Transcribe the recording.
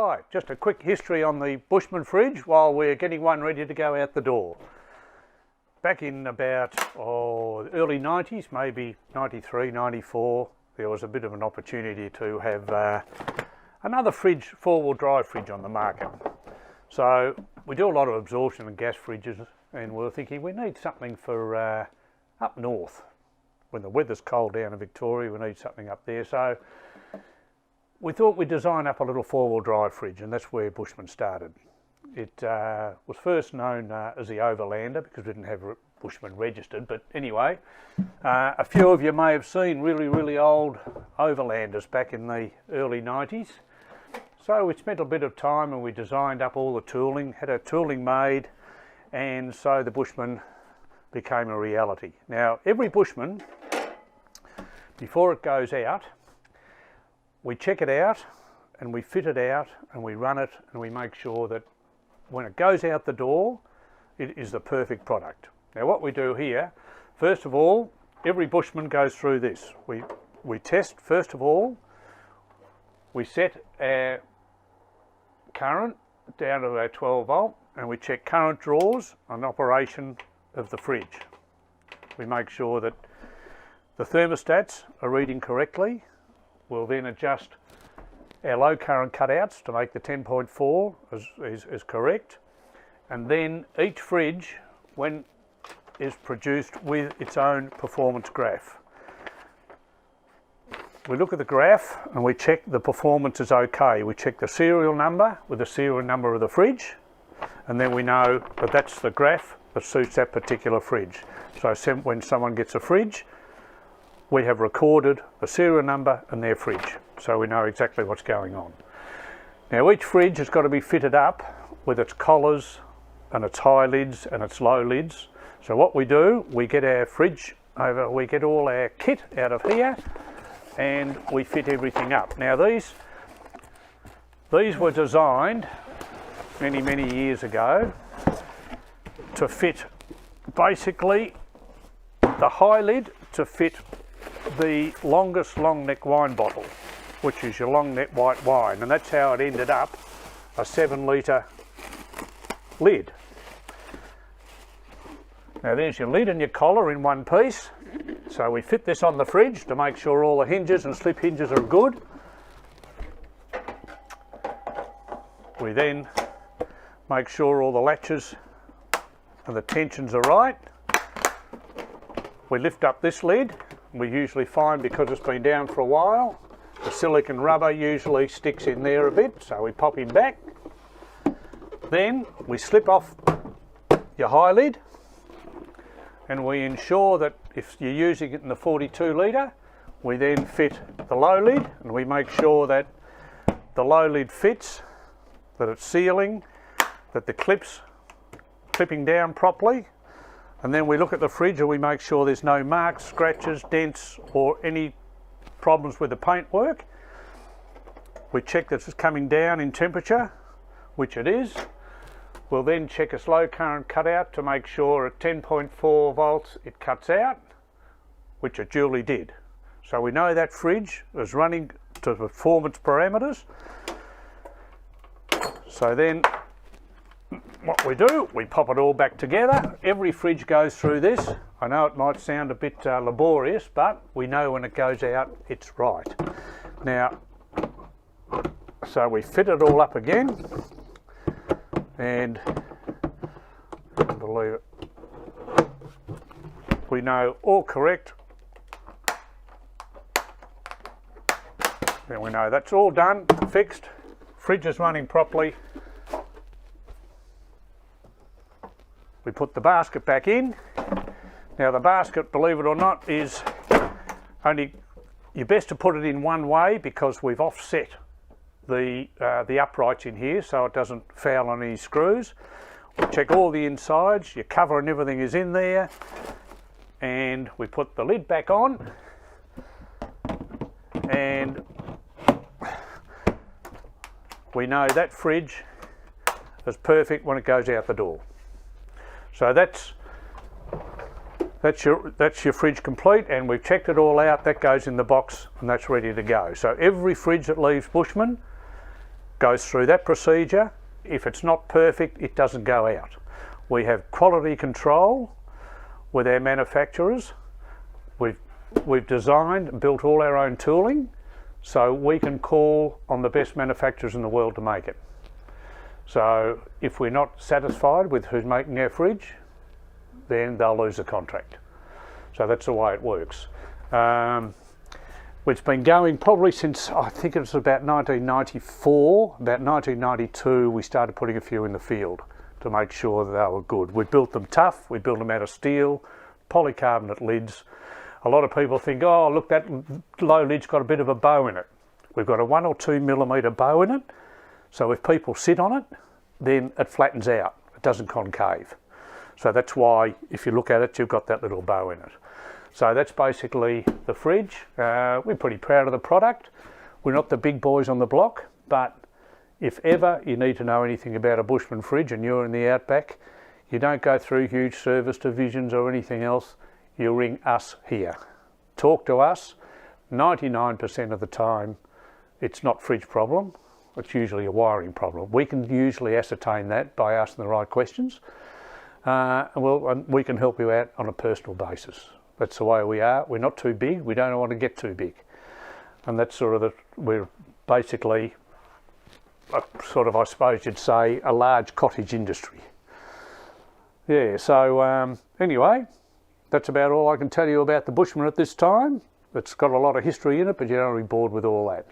Right, just a quick history on the Bushman fridge while we're getting one ready to go out the door. Back in about early 90s, maybe 93, 94, there was a bit of an opportunity to have another fridge, four-wheel drive fridge on the market. So we do a lot of absorption and gas fridges, and we're thinking we need something for up north. When the weather's cold down in Victoria, we need something up there. So we thought we'd design up a little four-wheel drive fridge, and that's where Bushman started. It was first known as the Overlander because we didn't have Bushman registered, but anyway, a few of you may have seen really old Overlanders back in the early 90s. So we spent a bit of time and we designed up all the tooling, had our tooling made, and so the Bushman became a reality. Now, every Bushman, before it goes out, we check it out and we fit it out and we run it and we make sure that when it goes out the door, it is the perfect product. Now what we do here, first of all, every Bushman goes through this. We test, first of all, we set our current down to our 12 volt and we check current draws on operation of the fridge. We make sure that the thermostats are reading correctly. We'll then adjust our low current cutouts to make the 10.4 is correct, and then each fridge when is produced with its own performance graph. We look at the graph and we check the performance is okay. We check the serial number with the serial number of the fridge, and then we know that that's the graph that suits that particular fridge. So when someone gets a fridge, we have recorded the serial number and their fridge, so we know exactly what's going on. Now each fridge has got to be fitted up with its collars and its high lids and its low lids. So what we do, we get our fridge over, we get all our kit out of here and we fit everything up. Now these were designed many years ago to fit basically the high lid to fit the longest long neck wine bottle, which is your long neck white wine, and that's how it ended up a 7 litre lid. Now there's your lid and your collar in one piece. So we fit this on the fridge to make sure all the hinges and slip hinges are good. We then make sure all the latches and the tensions are right. We lift up this lid. We usually find, because it's been down for a while, the silicone rubber usually sticks in there a bit, so we pop him back. Then we slip off your high lid and we ensure that if you're using it in the 42 litre, we then fit the low lid and we make sure that the low lid fits, that it's sealing, that the clipping down properly. And then we look at the fridge and we make sure there's no marks, scratches, dents or any problems with the paintwork. We check that it's coming down in temperature, which it is. We'll then check a slow current cutout to make sure at 10.4 volts it cuts out, which it duly did. So we know that fridge is running to performance parameters. So then what we do, we pop it all back together. Every fridge goes through this. I know it might sound a bit laborious, but we know when it goes out, it's right. Now, so we fit it all up again, and I believe it, we know all correct. Then we know that's all done, fixed, fridge is running properly. We put the basket back in. Now the basket, believe it or not, is only, you're best to put it in one way because we've offset the uprights in here so it doesn't foul on any screws. We check all the insides, your cover and everything is in there, and we put the lid back on, and we know that fridge is perfect when it goes out the door. So that's your fridge complete, and we've checked it all out. That goes in the box and that's ready to go. So every fridge that leaves Bushman goes through that procedure. If it's not perfect, it doesn't go out. We have quality control with our manufacturers. We've designed and built all our own tooling, so we can call on the best manufacturers in the world to make it. So if we're not satisfied with who's making our fridge, then they'll lose the contract. So that's the way it works. It's been going probably since, I think it was about 1994. About 1992 we started putting a few in the field to make sure that they were good. We built them tough, we built them out of steel, polycarbonate lids. A lot of people think, oh look, that low lid's got a bit of a bow in it. We've got a 1 or 2 millimetre bow in it, so if people sit on it, then it flattens out, it doesn't concave. So that's why, if you look at it, you've got that little bow in it. So that's basically the fridge. We're pretty proud of the product. We're not the big boys on the block, but if ever you need to know anything about a Bushman fridge and you're in the outback, you don't go through huge service divisions or anything else, you ring us here. Talk to us. 99% of the time it's not fridge problem, it's usually a wiring problem. We can usually ascertain that by asking the right questions. And we can help you out on a personal basis. That's the way we are. We're not too big, we don't want to get too big. And that's sort of we're basically, I suppose you'd say, a large cottage industry. Yeah, so anyway, that's about all I can tell you about the Bushman at this time. It's got a lot of history in it, but you don't want to be bored with all that.